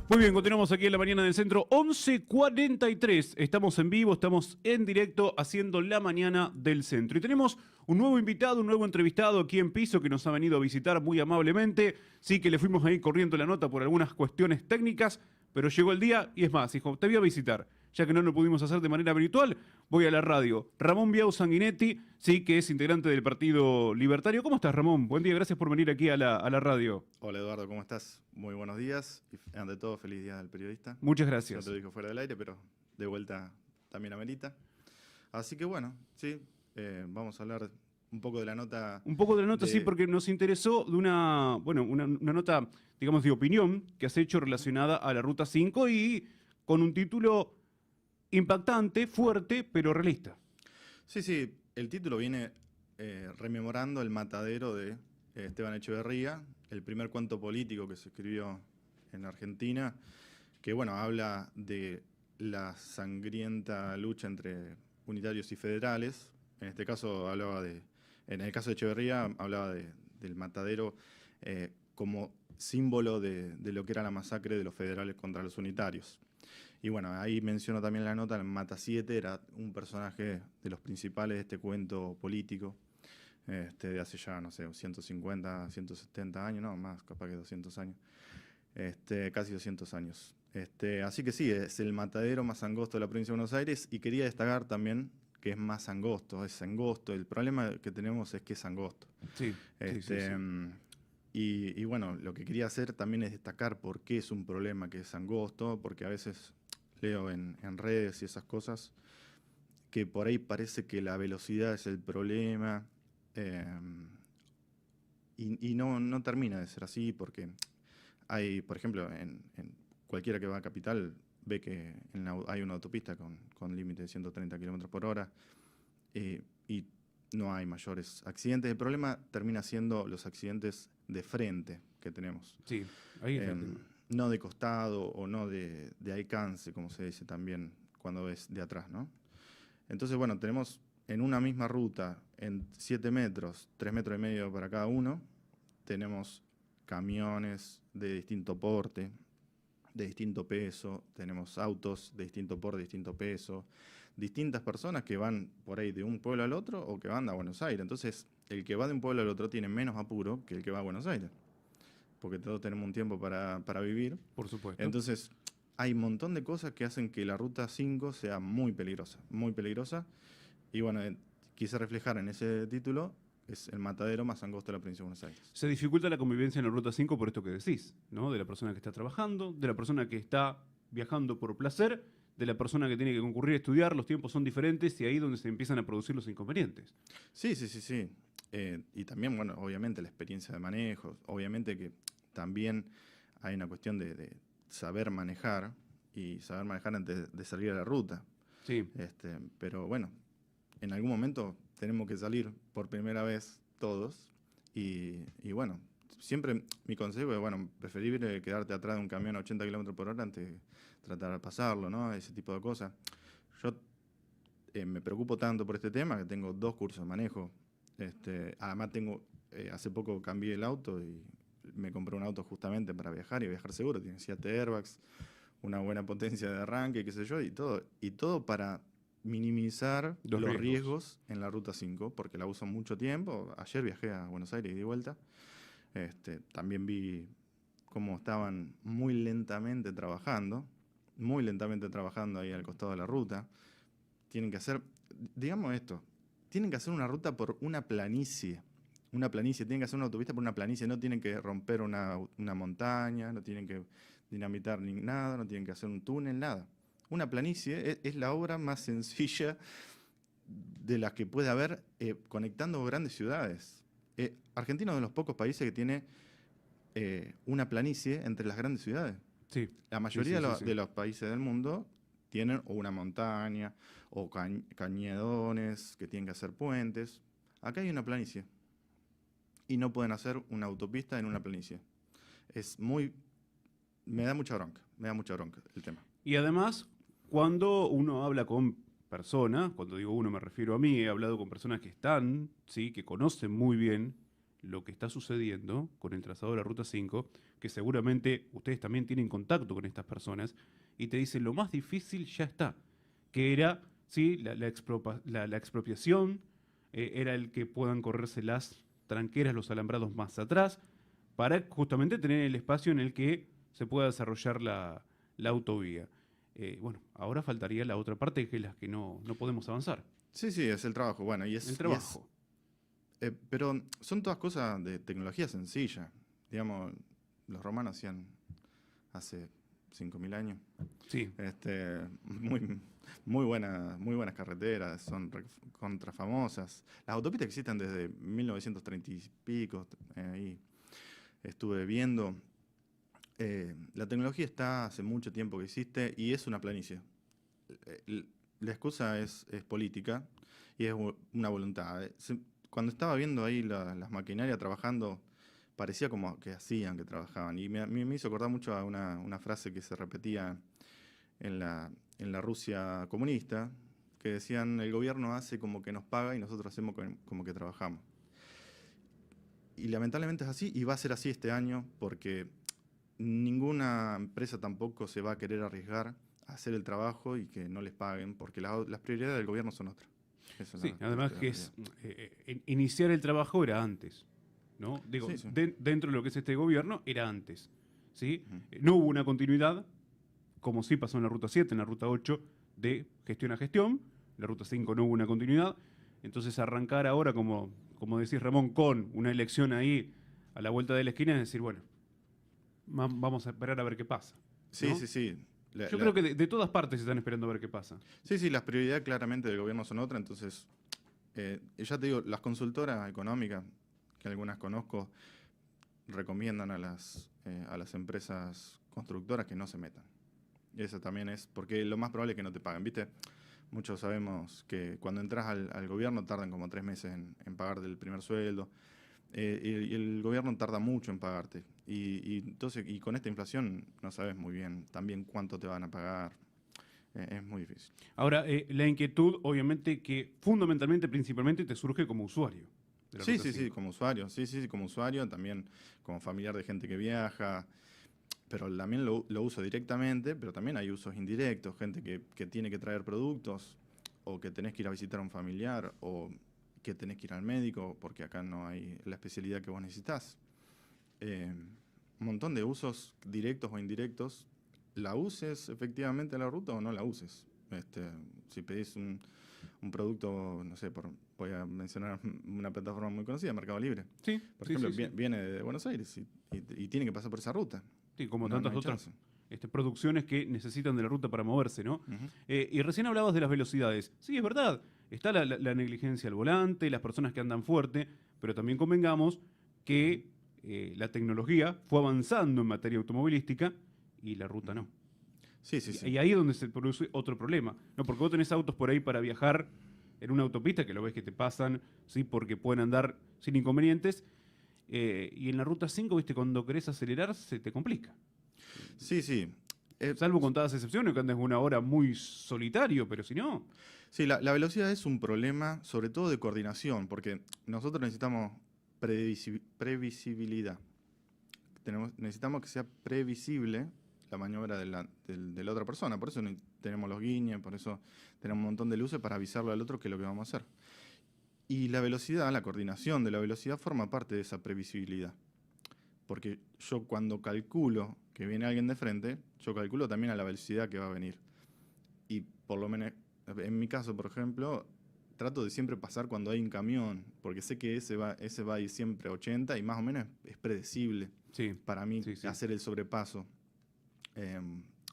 Muy bien, continuamos aquí en la mañana del centro, 11:43. Estamos en vivo, estamos en directo haciendo la mañana del centro. Y tenemos un nuevo invitado, un nuevo entrevistado aquí en piso que nos ha venido a visitar muy amablemente. Sí que le fuimos ahí corriendo la nota por algunas cuestiones técnicas, pero llegó el día y es más, dijo, te voy a visitar. Ya que no lo pudimos hacer de manera virtual, voy a la radio. Ramón Biau Sanguinetti, sí que es integrante del Partido Libertario. ¿Cómo estás, Ramón? Buen día, gracias por venir aquí a la radio. Hola Eduardo, ¿cómo estás? Muy buenos días y ante todo feliz día del periodista. Muchas Ya te gracias. lo dijo fuera del aire, pero de vuelta también amerita. Así que bueno, sí, vamos a hablar un poco de la nota Un poco de la nota, sí, de... porque nos interesó de una nota, digamos, de opinión que has hecho relacionada a la Ruta 5 y con un título impactante, fuerte, pero realista. Sí, sí, el título viene rememorando el matadero de Esteban Echeverría, el primer cuento político que se escribió en Argentina, que bueno, habla de la sangrienta lucha entre unitarios y federales. En este caso en el caso de Echeverría, hablaba del matadero como símbolo de lo que era la masacre de los federales contra los unitarios. Y bueno, ahí menciono también la nota, el Mata 7 era un personaje de los principales de este cuento político, de hace ya, no sé, 150, 170 años, no, más, capaz que 200 años, casi 200 años. Así que sí, es el matadero más angosto de la provincia de Buenos Aires y quería destacar también que es más angosto, es angosto. El problema que tenemos es que es angosto. Sí, sí, sí, sí. Y bueno, lo que quería hacer también es destacar por qué es un problema que es angosto, porque a veces leo en redes y esas cosas que por ahí parece que la velocidad es el problema, eh, y no termina de ser así, porque hay, por ejemplo, en cualquiera que va a Capital ve que hay una autopista con límite de 130 kilómetros por hora, y no hay mayores accidentes. El problema termina siendo los accidentes de frente que tenemos. Sí, ahí está el tema. No de costado o no de alcance, como se dice también cuando ves de atrás, ¿no? Entonces, bueno, tenemos en una misma ruta, en 7 metros, 3 metros y medio para cada uno, tenemos camiones de distinto porte, de distinto peso, tenemos autos de distinto porte, de distinto peso, distintas personas que van por ahí de un pueblo al otro o que van a Buenos Aires. Entonces, el que va de un pueblo al otro tiene menos apuro que el que va a Buenos Aires, porque todos tenemos un tiempo para vivir. Por supuesto. Entonces, hay un montón de cosas que hacen que la Ruta 5 sea muy peligrosa, muy peligrosa. Y bueno, quise reflejar en ese título, es el matadero más angosto de la provincia de Buenos Aires. Se dificulta la convivencia en la Ruta 5 por esto que decís, ¿no? De la persona que está trabajando, de la persona que está viajando por placer, de la persona que tiene que concurrir a estudiar, los tiempos son diferentes y ahí es donde se empiezan a producir los inconvenientes. Sí, sí, sí, sí. Y también, bueno, obviamente la experiencia de manejo, obviamente que también hay una cuestión de saber manejar y saber manejar antes de salir a la ruta. Sí. Pero bueno, en algún momento tenemos que salir por primera vez todos y bueno, siempre mi consejo es, bueno, preferible quedarte atrás de un camión a 80 kilómetros por hora antes de tratar de pasarlo, ¿no? Ese tipo de cosas. Yo me preocupo tanto por este tema que tengo 2 cursos de manejo. Además hace poco cambié el auto y me compré un auto justamente para viajar y viajar seguro. Tiene 7 airbags, una buena potencia de arranque, qué sé yo, y todo para minimizar los riesgos en la Ruta 5, porque la uso mucho tiempo. Ayer viajé a Buenos Aires y de vuelta. También vi cómo estaban muy lentamente trabajando ahí al costado de la ruta. Tienen que hacer, digamos esto, tienen que hacer una ruta por una planicie, tienen que hacer una autopista por una planicie, no tienen que romper una montaña, no tienen que dinamitar ni nada, no tienen que hacer un túnel, nada. Una planicie es la obra más sencilla de las que puede haber, conectando grandes ciudades. Argentina es uno de los pocos países que tiene una planicie entre las grandes ciudades. Sí. La mayoría Sí. de los países del mundo tienen o una montaña o cañadones que tienen que hacer puentes. Acá hay una planicie y no pueden hacer una autopista en una planicie. Me da mucha bronca el tema. Y además, cuando uno habla con personas, cuando digo uno me refiero a mí, he hablado con personas que están, sí, que conocen muy bien lo que está sucediendo con el trazado de la Ruta 5, que seguramente ustedes también tienen contacto con estas personas, y te dicen lo más difícil ya está, que era ¿sí? La expropiación, era el que puedan correrse las tranqueras, los alambrados más atrás, para justamente tener el espacio en el que se pueda desarrollar la autovía. Bueno, ahora faltaría la otra parte, que es la que no podemos avanzar. Sí, sí, es el trabajo. Bueno, El trabajo. pero son todas cosas de tecnología sencilla. Digamos, los romanos hacían hace 5.000 años. Sí. Muy buenas carreteras, son contra famosas. Las autopistas existen desde 1930 y pico, ahí estuve viendo. La tecnología está hace mucho tiempo que existe y es una planicie. La excusa es política y es una voluntad. Cuando estaba viendo ahí las maquinarias trabajando, parecía como que hacían, que trabajaban. Y me hizo acordar mucho a una frase que se repetía en la Rusia comunista, que decían, el gobierno hace como que nos paga y nosotros hacemos como que trabajamos. Y lamentablemente es así, y va a ser así este año, porque ninguna empresa tampoco se va a querer arriesgar a hacer el trabajo y que no les paguen, porque las prioridades del gobierno son otras. Sí, además que iniciar el trabajo era antes, ¿no? Digo, Sí, sí. Dentro de lo que es este gobierno era antes, ¿sí? Ujú. No hubo una continuidad, como sí pasó en la Ruta 7, en la Ruta 8, de gestión a gestión. La Ruta 5 no hubo una continuidad. Entonces arrancar ahora, como decís Ramón, con una elección ahí a la vuelta de la esquina, es decir, bueno, vamos a esperar a ver qué pasa. Sí, ¿no? sí, sí. Yo creo que de todas partes están esperando a ver qué pasa. Sí, sí, las prioridades claramente del gobierno son otras, entonces, ya te digo, las consultoras económicas, que algunas conozco, recomiendan a las empresas constructoras que no se metan. Y eso también es, porque lo más probable es que no te paguen, ¿viste? Muchos sabemos que cuando entras al gobierno tardan como 3 meses en pagarte el primer sueldo, y el gobierno tarda mucho en pagarte. Entonces, y con esta inflación no sabes muy bien también cuánto te van a pagar. Es muy difícil. Ahora, la inquietud, obviamente, que fundamentalmente, principalmente, te surge como usuario de la Sí, Ruta sí, sí, 5. como usuario. Sí, sí, sí, como usuario, también como familiar de gente que viaja. Pero también lo uso directamente, pero también hay usos indirectos, gente que tiene que traer productos, o que tenés que ir a visitar a un familiar, o que tenés que ir al médico, porque acá no hay la especialidad que vos necesitas. Un montón de usos directos o indirectos. La uses efectivamente la ruta o no la uses. Si pedís un producto, no sé, voy a mencionar una plataforma muy conocida, Mercado Libre. Sí, Por sí, ejemplo, sí. Viene de Buenos Aires y tiene que pasar por esa ruta. Sí, como No tantas hay otras chance. producciones que necesitan de la ruta para moverse, ¿no? Ujú. Y recién hablabas de las velocidades. Sí, es verdad. Está la negligencia al volante, las personas que andan fuerte, pero también convengamos que la tecnología fue avanzando en materia automovilística y la ruta no. Sí, sí, sí. Y ahí es donde se produce otro problema. No, porque vos tenés autos por ahí para viajar en una autopista que lo ves que te pasan, ¿sí? Porque pueden andar sin inconvenientes. Y en la ruta 5, viste, cuando querés acelerar, se te complica. Sí, sí. Salvo contadas excepciones, que andes una hora muy solitario, pero si no. Sí, la velocidad es un problema, sobre todo de coordinación, porque nosotros necesitamos previsibilidad. Necesitamos que sea previsible la maniobra de la otra persona. Por eso tenemos los guiños, por eso tenemos un montón de luces para avisarle al otro qué es lo que vamos a hacer. Y la velocidad, la coordinación de la velocidad forma parte de esa previsibilidad. Porque yo cuando calculo que viene alguien de frente, yo calculo también a la velocidad que va a venir. Y por lo menos, en mi caso, por ejemplo, trato de siempre pasar cuando hay un camión, porque sé que ese va a ir siempre a 80 y más o menos es predecible Sí, para mí sí. hacer el sobrepaso,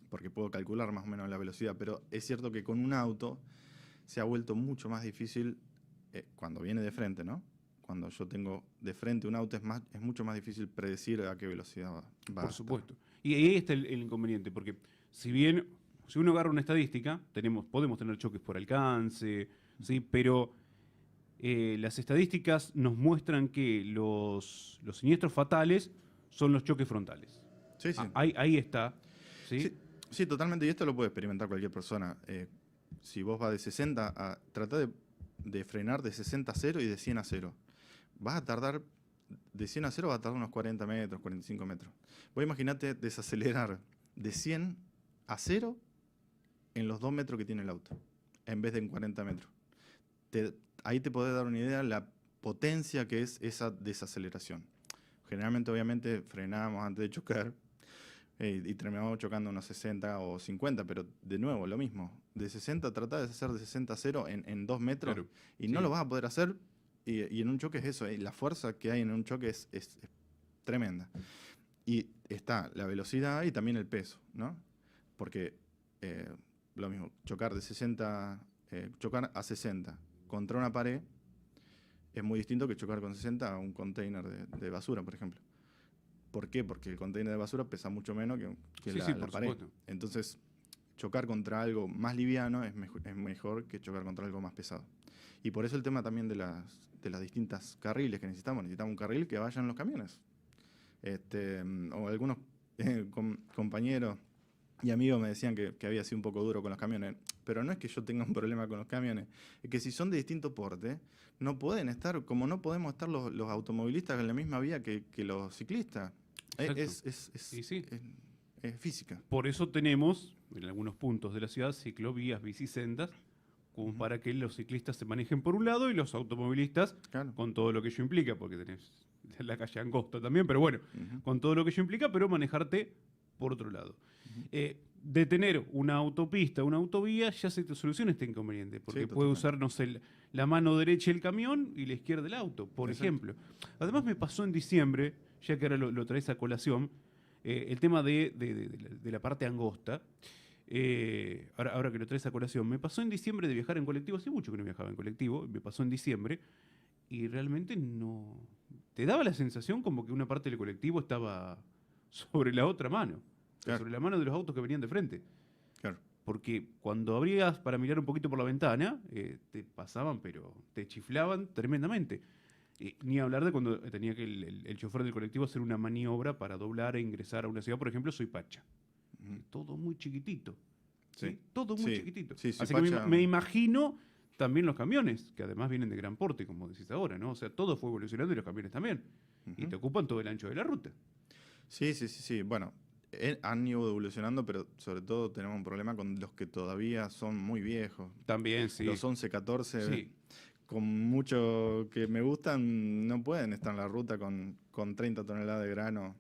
porque puedo calcular más o menos la velocidad. Pero es cierto que con un auto se ha vuelto mucho más difícil cuando viene de frente, ¿no? Cuando yo tengo de frente un auto es mucho más difícil predecir a qué velocidad va a Por estar. supuesto. Y ahí está el inconveniente, porque si uno agarra una estadística, podemos tener choques por alcance, ¿sí? Pero las estadísticas nos muestran que los siniestros fatales son los choques frontales. Sí, sí. Ahí está, ¿sí? Sí, sí, totalmente. Y esto lo puede experimentar cualquier persona. Si vos vas de 60 a... Trata de frenar de 60 a 0 y de 100 a 0. Vas a tardar de 100 a 0 va a tardar unos 40 metros, 45 metros. Vos imaginate desacelerar de 100 a 0 en los 2 metros que tiene el auto, en vez de en 40 metros. Ahí te podés dar una idea de la potencia que es esa desaceleración. Generalmente, obviamente, frenábamos antes de chocar y terminábamos chocando unos 60 o 50, pero de nuevo, lo mismo. De 60, tratá de hacer de 60 a 0 en 2 metros, Claro. y no lo vas a poder hacer. Y en un choque es eso, la fuerza que hay en un choque es tremenda. Y está la velocidad y también el peso, ¿no? Porque lo mismo, chocar chocar a 60 contra una pared es muy distinto que chocar con 60 a un container de basura, por ejemplo. ¿Por qué? Porque el container de basura pesa mucho menos que la pared. Supuesto. Entonces, chocar contra algo más liviano es mejor que chocar contra algo más pesado. Y por eso el tema también de las distintas carriles que necesitamos. Necesitamos un carril que vayan los camiones. O algunos compañeros y amigos me decían que había sido un poco duro con los camiones. Pero no es que yo tenga un problema con los camiones. Es que si son de distinto porte, no pueden estar, como no podemos estar los automovilistas en la misma vía que los ciclistas. Es física. Por eso tenemos, en algunos puntos de la ciudad, ciclovías, bicisendas, como para que los ciclistas se manejen por un lado y los automovilistas, Claro. con todo lo que ello implica, porque tenés la calle angosta también, pero bueno, con todo lo que ello implica, pero manejarte por otro lado. De tener una autopista, una autovía, ya se te soluciona este inconveniente, porque Sí, puede totalmente. usar, no sé, la mano derecha el camión y la izquierda el auto, por Exacto. ejemplo. Además me pasó en diciembre, ya que ahora lo traes a colación, el tema de la parte angosta. Ahora que lo traes a colación, me pasó en diciembre de viajar en colectivo, hace mucho que no viajaba en colectivo, me pasó en diciembre, y realmente no... Te daba la sensación como que una parte del colectivo estaba sobre la otra mano, Claro. sobre la mano de los autos que venían de frente. Claro. Porque cuando abrías para mirar un poquito por la ventana, te pasaban, pero te chiflaban tremendamente. Ni hablar de cuando tenía que el chofer del colectivo hacer una maniobra para doblar e ingresar a una ciudad. Por ejemplo, Suipacha. Todo muy chiquitito. ¿sí? Sí. Todo muy Sí. chiquitito. Sí, Así que Suipacha- me imagino también los camiones, que además vienen de gran porte, como decís ahora, ¿no? O sea, todo fue evolucionando y los camiones también. Y te ocupan todo el ancho de la ruta. Sí. Bueno, han ido evolucionando, pero sobre todo tenemos un problema con los que todavía son muy viejos. También, sí. Los 11, 14, Sí. con mucho que me gustan, no pueden estar en la ruta con 30 toneladas de grano.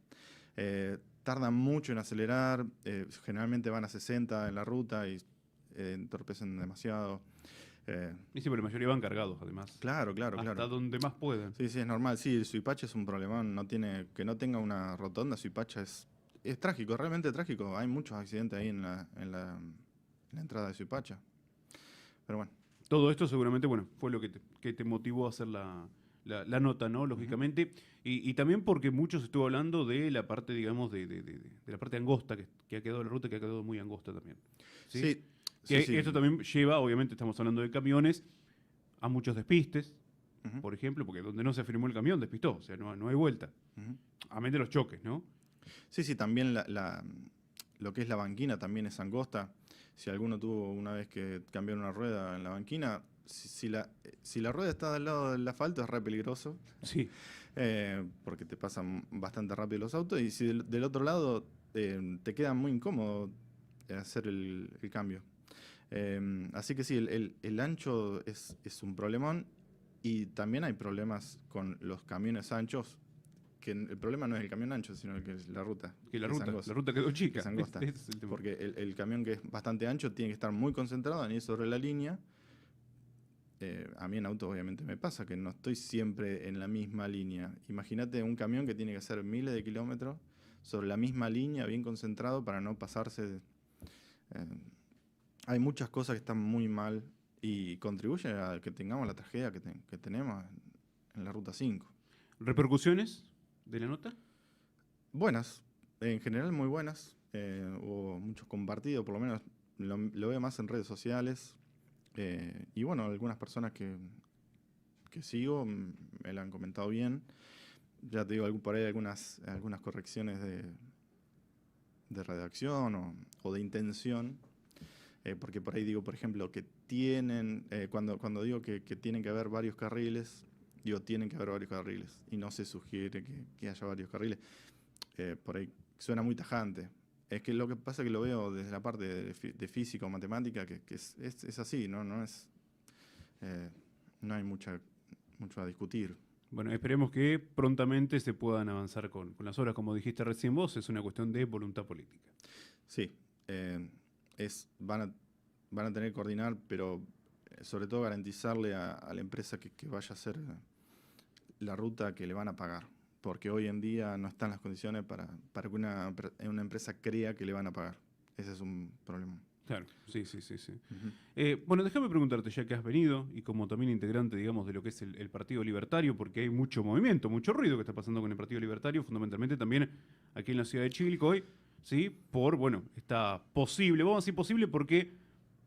Tardan mucho en acelerar, generalmente van a 60 en la ruta y entorpecen demasiado. Y sí, pero la mayoría van cargados, además. Claro. Hasta donde más puedan. Sí, es normal. Sí, el Suipacha es un problemón. Que no tenga una rotonda, Suipacha es trágico, realmente trágico. Hay muchos accidentes ahí en la entrada de Suipacha. Pero bueno. Todo esto seguramente, bueno, fue lo que te motivó a hacer la nota, ¿no? Lógicamente. Y también porque mucho se estuvo hablando de la parte, digamos, de la parte angosta, que ha quedado la ruta, que ha quedado muy angosta también. Sí. Esto también lleva, obviamente, estamos hablando de camiones, a muchos despistes, por ejemplo, porque donde no se firmó el camión despistó, o sea, no hay vuelta. A menos de los choques, ¿no? Sí, también lo que es la banquina también es angosta. Si alguno tuvo una vez que cambiar una rueda en la banquina, si la rueda está del lado del asfalto es re peligroso. Sí. Porque te pasan bastante rápido los autos. Y si del otro lado te queda muy incómodo hacer el cambio. Así que sí, el ancho es un problemón. Y también hay problemas con los camiones anchos. Que el problema no es el camión ancho, sino que es la ruta. Que la es angosta. ruta quedó chica. Es angosta. Ese es el tema. Porque el camión que es bastante ancho tiene que estar muy concentrado en ir sobre la línea. A mí en auto obviamente me pasa que no estoy siempre en la misma línea. Imagínate un camión que tiene que hacer miles de kilómetros sobre la misma línea, bien concentrado para no pasarse. Hay muchas cosas que están muy mal y contribuyen a que tengamos la tragedia que tenemos en la Ruta 5. ¿Repercusiones de la nota? Buenas, en general muy buenas. Hubo muchos compartidos, por lo menos lo veo más en redes sociales. Y bueno, algunas personas que sigo me la han comentado bien. Ya te digo, por ahí algunas correcciones de redacción o de intención. Porque por ahí digo, por ejemplo, que tienen, cuando digo que tienen que haber varios carriles, digo, tienen que haber varios carriles y no se sugiere que haya varios carriles. Por ahí suena muy tajante. Es que lo que pasa es que lo veo desde la parte de física o matemática, que es así, ¿no? No hay mucho a discutir. Bueno, esperemos que prontamente se puedan avanzar con las obras, como dijiste recién vos, es una cuestión de voluntad política. Sí, van a tener que coordinar, pero sobre todo garantizarle a la empresa que vaya a hacer la ruta que le van a pagar, porque hoy en día no están las condiciones para que una empresa crea que le van a pagar. Ese es un problema. Claro, sí. Uh-huh. Bueno, déjame preguntarte, ya que has venido, y como también integrante, digamos, de lo que es el Partido Libertario, porque hay mucho movimiento, mucho ruido que está pasando con el Partido Libertario, fundamentalmente también aquí en la ciudad de Chivilcoy, ¿sí? Esta posible, vamos a decir posible porque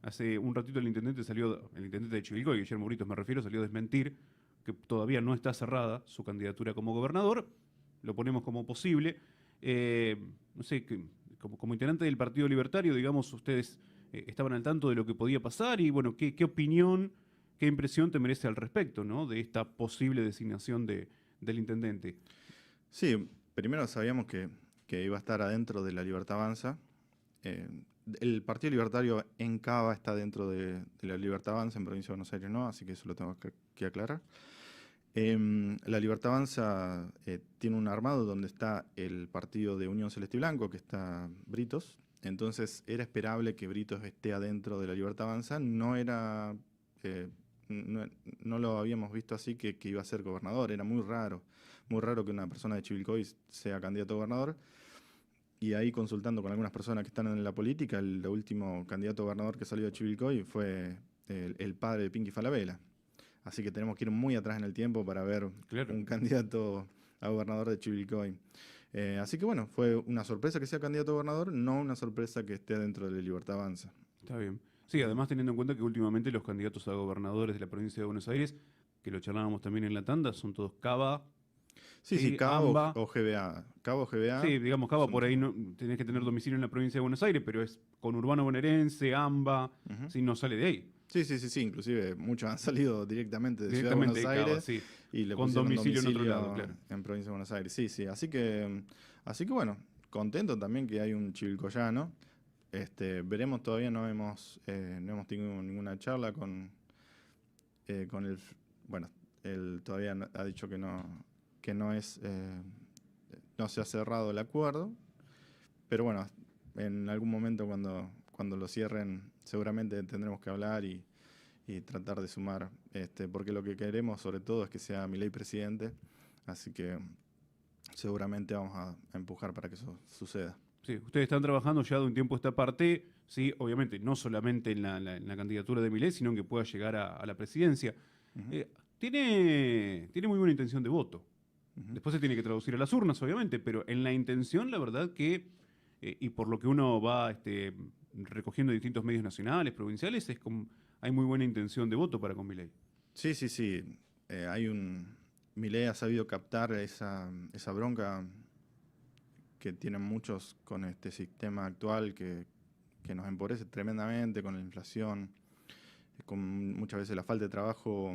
hace un ratito el intendente de Chivilcoy, Guillermo Britos me refiero, salió a desmentir que todavía no está cerrada su candidatura como gobernador, lo ponemos como posible. No sé, como integrante del Partido Libertario, digamos, ustedes estaban al tanto de lo que podía pasar y, bueno, ¿qué opinión, qué impresión te merece al respecto, ¿no? De esta posible designación del intendente? Sí, primero sabíamos que iba a estar adentro de la Libertad Avanza. El Partido Libertario en Cava está dentro de la Libertad Avanza, en Provincia de Buenos Aires no, así que eso lo tengo que aclarar. La Libertad Avanza tiene un armado donde está el partido de Unión Celeste y Blanco, que está Britos. Entonces era esperable que Britos esté adentro de la Libertad Avanza. No lo habíamos visto así que iba a ser gobernador. Era muy raro que una persona de Chivilcoy sea candidato a gobernador. Y ahí consultando con algunas personas que están en la política, el último candidato a gobernador que salió de Chivilcoy fue el padre de Pinky Falabella. Así que tenemos que ir muy atrás en el tiempo para ver un candidato a gobernador de Chivilcoy. Así que bueno, fue una sorpresa que sea candidato a gobernador, no una sorpresa que esté dentro de Libertad Avanza. Está bien. Sí, además teniendo en cuenta que últimamente los candidatos a gobernadores de la provincia de Buenos Aires, que lo charlábamos también en la tanda, son todos Cava. Sí, Cava o GBA. Cava o GBA. Sí, digamos, Cava por ahí no tenés que tener domicilio en la provincia de Buenos Aires, pero es conurbano bonaerense, AMBA, Uh-huh. no sale de ahí. Sí, inclusive muchos han salido directamente de Ciudad de Buenos Aires Cava, sí. Y le con pusieron domicilio en otro lado, claro. En Provincia de Buenos Aires. Sí, así que bueno, contento también que hay un chivilcoyano. Veremos, todavía no hemos tenido ninguna charla con el, bueno, él todavía ha dicho que no se ha cerrado el acuerdo, pero bueno, en algún momento cuando lo cierren seguramente tendremos que hablar y tratar de sumar, porque lo que queremos sobre todo es que sea Milei presidente, así que seguramente vamos a empujar para que eso suceda. Sí, ustedes están trabajando ya de un tiempo a esta parte, sí, obviamente no solamente en la candidatura de Milei, sino que pueda llegar a la presidencia. Uh-huh. Tiene muy buena intención de voto. Uh-huh. Después se tiene que traducir a las urnas, obviamente, pero en la intención, la verdad que, y por lo que uno va recogiendo en distintos medios nacionales, provinciales, hay muy buena intención de voto para con Milei. Sí. Milei ha sabido captar esa bronca que tienen muchos con este sistema actual que nos empobrece tremendamente con la inflación, con muchas veces la falta de trabajo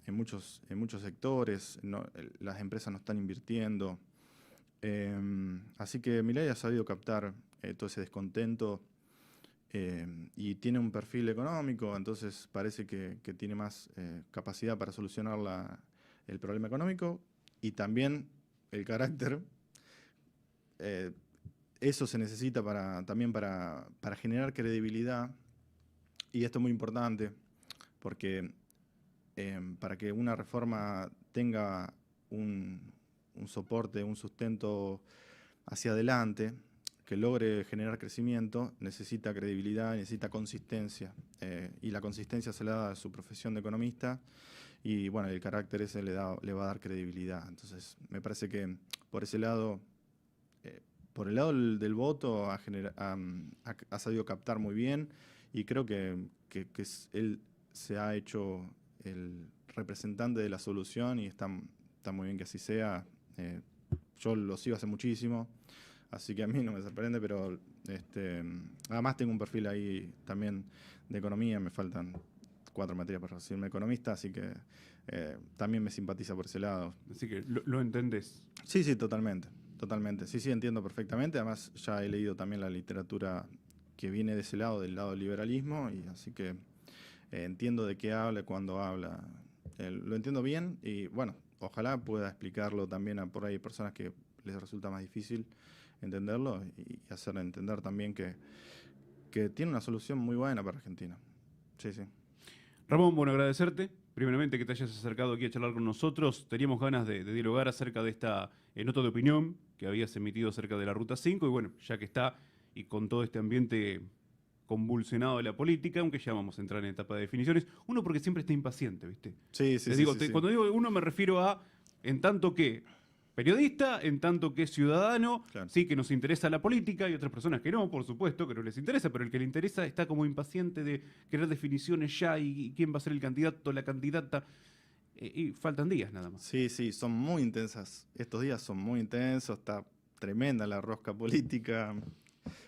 en muchos sectores, las empresas no están invirtiendo. Así que Milei ha sabido captar todo ese descontento y tiene un perfil económico, entonces parece que tiene más capacidad para solucionar el problema económico y también el carácter. Eso se necesita también para generar credibilidad, y esto es muy importante porque para que una reforma tenga un soporte, un sustento hacia adelante, que logre generar crecimiento, necesita credibilidad, necesita consistencia, y la consistencia se le da a su profesión de economista, y bueno, el carácter ese le va a dar credibilidad. Entonces me parece que por ese lado, por el lado del voto ha sabido captar muy bien, y creo que él se ha hecho el representante de la solución y está muy bien que así sea. Yo lo sigo hace muchísimo, así que a mí no me sorprende, pero además tengo un perfil ahí también de economía, me faltan 4 materias para recibirme economista, así que también me simpatiza por ese lado. Así que lo entendés. Sí, sí, totalmente, totalmente. Sí, sí, entiendo perfectamente. Además, ya he leído también la literatura que viene de ese lado, del lado del liberalismo, y así que entiendo de qué habla, cuándo habla. Lo entiendo bien y, bueno, ojalá pueda explicarlo también a por ahí personas que les resulta más difícil entenderlo y hacerle entender también que tiene una solución muy buena para Argentina. Sí, sí. Ramón, bueno, agradecerte. Primeramente que te hayas acercado aquí a charlar con nosotros. Teníamos ganas de dialogar acerca de esta nota de opinión que habías emitido acerca de la Ruta 5 y bueno, ya que está y con todo este ambiente convulsionado de la política, aunque ya vamos a entrar en etapa de definiciones, uno porque siempre está impaciente, ¿viste? Sí, sí, Te sí, digo, sí, sí. cuando digo uno me refiero a en tanto que periodista, en tanto que ciudadano, Claro. sí que nos interesa la política y otras personas que no, por supuesto, que no les interesa, pero el que le interesa está como impaciente de querer definiciones ya y quién va a ser el candidato, la candidata. Y faltan días nada más. Sí, sí, son muy intensas. Estos días son muy intensos, está tremenda la rosca política,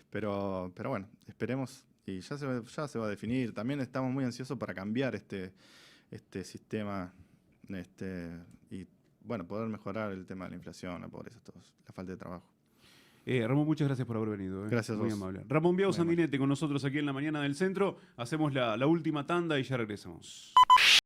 pero bueno, esperemos y ya se va a definir. También estamos muy ansiosos para cambiar este sistema y bueno, poder mejorar el tema de la inflación, la pobreza, la falta de trabajo. Ramón, muchas gracias por haber venido. Gracias a Muy vos. amable. Ramón Biao Muy amable. Sanguinetti con nosotros aquí en la mañana del centro. Hacemos la última tanda y ya regresamos.